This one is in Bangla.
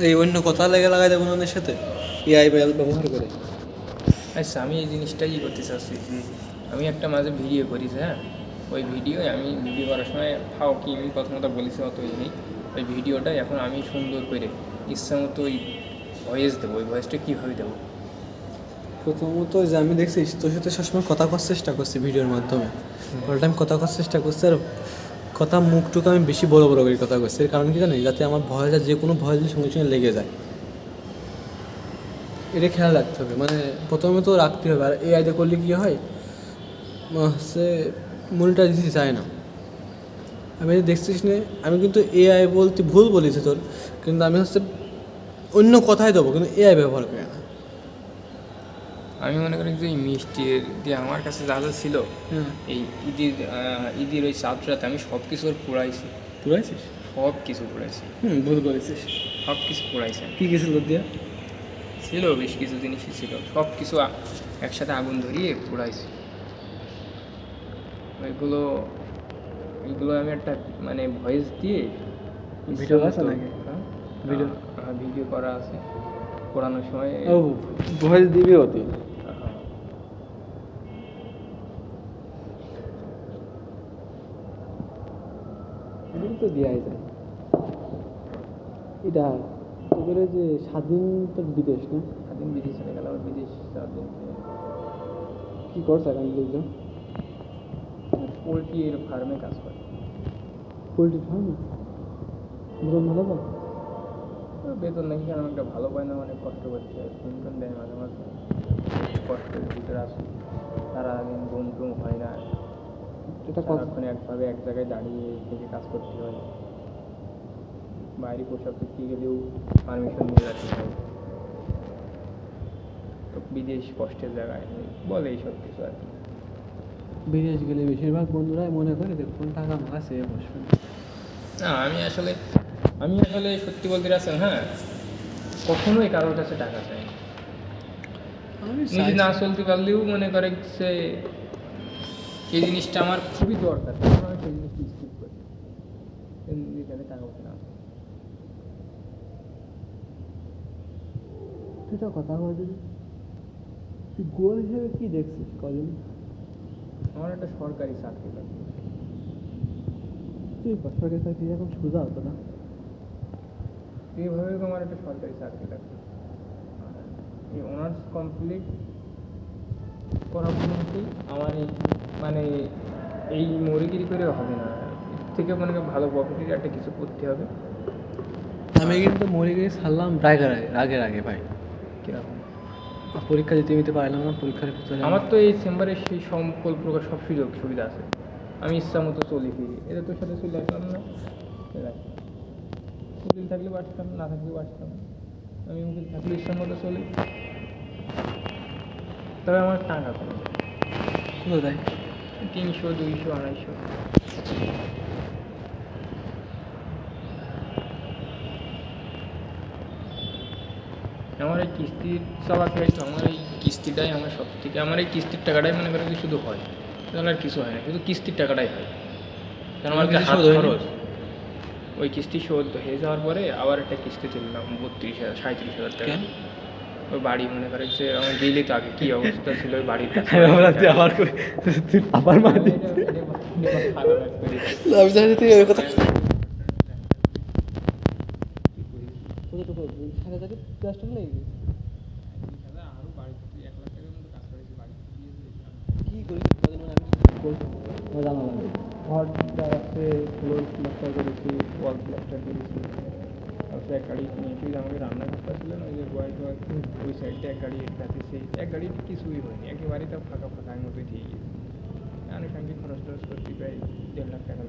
এই অন্য কথা লেগে লাগাই দেবো ওনাদের সাথে এআই ব্যবহার করে। আচ্ছা, আমি এই জিনিসটাই করতে চাচ্ছি যে আমি একটা মাঝে ভিডিও করিস, হ্যাঁ, ওই ভিডিওয় আমি ভিডিও করার সময় ফাও কি আমি কথা মতো বলেছি অত নেই, ওই ভিডিওটাই এখন আমি সুন্দর করে ইচ্ছা মতো ওই ভয়েস দেবো। ওই ভয়েসটা কীভাবে দেবো? প্রথমত যে আমি দেখছি তোর সাথে সবসময় কথা করার চেষ্টা করছি ভিডিওর মাধ্যমে, অল টাইম কথা করার চেষ্টা করছি, আর কথা মুখটুকু আমি বেশি বড় বড় করে কথা করছি। এর কারণ কি জানি, যাতে আমার ভয়েসটা যে কোনো ভয়েস সঙ্গে সঙ্গে লেগে যায়, এটা খেয়াল রাখতে হবে। মানে প্রথমে তো রাখতে হবে। আর এআইতে করলে কী হয় হচ্ছে মনিটার দিতে চায় না। আমি দেখছিস না, আমি কিন্তু এআই বলতে ভুল বলেছি তোর, কিন্তু আমি হচ্ছে অন্য কথাই দেবো, কিন্তু এআই ব্যবহার করে না। আমি মনে করি যে এই মিষ্টির দিয়ে আমার কাছে যা যা ছিল এই ঈদের ওই চাঁদরাতে আমি সব কিছু ওর পুড়াইছি। পুরাইছিস? সব কিছু পুড়াইছি। ভুল করেছিস। সব কিছু পুড়াইছি। কী কিছু তোর দিয়া? ছিল বেশ কিছু জিনিসই ছিল, সব কিছু একসাথে আগুন ধরিয়ে পুড়াইছি। ওইগুলো ওইগুলো আমি একটা মানে ভয়েস দিয়ে ভিডিও আছে নাকি? ভিডিও? হ্যাঁ, ভিডিও করা আছে। পোড়ানোর সময় ও ভয়েস দিবি ওতে? এগুলো তো দেওয়াই যায়। এটা তোদের যে স্বাধীন তোর বিদেশ না? স্বাধীন বিদেশ চলে গেল, বিদেশ স্বাধীন কী করছে এখন বুঝছো? পোলট্রির ফার্মে কাজ করে। পোলট্রি ফার্মে বেতন ভালো পাও? বেতন নাকি কেন একটা ভালো পায় না, অনেক কষ্ট করছে, পেনশন দেয় মাঝে মাঝে, কষ্টের ভিতরে আসে সারাদিন, ঘুম টুম হয় না, এটা সারাক্ষণ একভাবে এক জায়গায় দাঁড়িয়ে থেকে কাজ করতে হয়, বাইরে পোশাক করতে গেলেও পারমিশন নিয়ে যেতে হয়। তো বিদেশ কষ্টের জায়গায় বলে এইসব কিছু আর কি। বিদেশ গেলে বেশিরভাগ বন্ধুরাই মনে করে দেখুন টাকা মারা সেভ বসবে না, আমি আসলে সত্যি বলতে আছেন, হ্যাঁ, কখনোই কারোর কাছে টাকা চাই না। নিজে না চলতে পারলেও মনে করে সে এই জিনিসটা আমার খুবই দরকার, তখন আমি সেই জিনিসটা স্কিপ করি, নিজের টাকা পয়সা না। সেটা কথা বলতে তুই গোল হিসেবে কী দেখছিস কদিন? আমার একটা সরকারি চাকরি লাগবে। তুই সরকারি চাকরি এখন সোজা হতো না? এইভাবে আমার একটা সরকারি চাকরি লাগবে। এই অনার্স কমপ্লিট করার পর্যন্তই আমার এই মানে এই মরিগিরি করে হবে না, এর থেকে মনে করি ভালো প্রফিটের একটা কিছু করতে হবে। আমি কিন্তু মরে গিয়ে ছাড়লাম রাগের আগে ভাই। কীরকম? পরীক্ষা দিতে পারলাম না, পরীক্ষার ভিতরে আমার তো এই চেম্বারে সেই সকল প্রকার সব সুযোগ সুবিধা আছে, আমি ইচ্ছা মতো চলি ফিরি, এটা তোর সাথে চলে আসলাম না, উকিল থাকলে বাঁচতাম, না থাকলে বাঁচতাম। আমি উকিল থাকলে ইচ্ছা মতো চলি, তবে আমার টাকা কমে যায়, শুধু দেয় 300, 200, 250। আমার এই কিস্তির চালাতে হয়, তো আমার এই কিস্তিটাই আমার সব থেকে, আমার এই কিস্তির টাকাটাই মনে করে শুধু হয়, তাহলে আর কিছু হয় না, শুধু কিস্তির টাকাটাই হয়। কারণ আমার হাত খরচ, ওই কিস্তি শোধ হয়ে যাওয়ার পরে আবার একটা কিস্তি তুললাম 32,000, 37,000 টাকা। ওই বাড়ি মনে করে যে আমার গেলে তো আগে কী অবস্থা ছিল ওই বাড়ির আবার মারি কথা কি করি জানালাম ঘরটা আছে, ফ্লোর প্লাস্টার করেছি, ওয়াল প্লাস্টার করেছি, তারপরে এক গাড়ি নিয়েছি, আমাকে রান্নাঘরটা ছিল না, ওই যে বয় ওই সাইডটা এক গাড়ি রাখি, সেই এক গাড়ি কিছুই হয়নি, একেবারেই তাও ফাঁকা ফাঁকা মতোই দিয়ে গিয়েছে। আনুষঙ্গিক খরচ টরচ করতে প্রায় 1.5 লাখ টাকা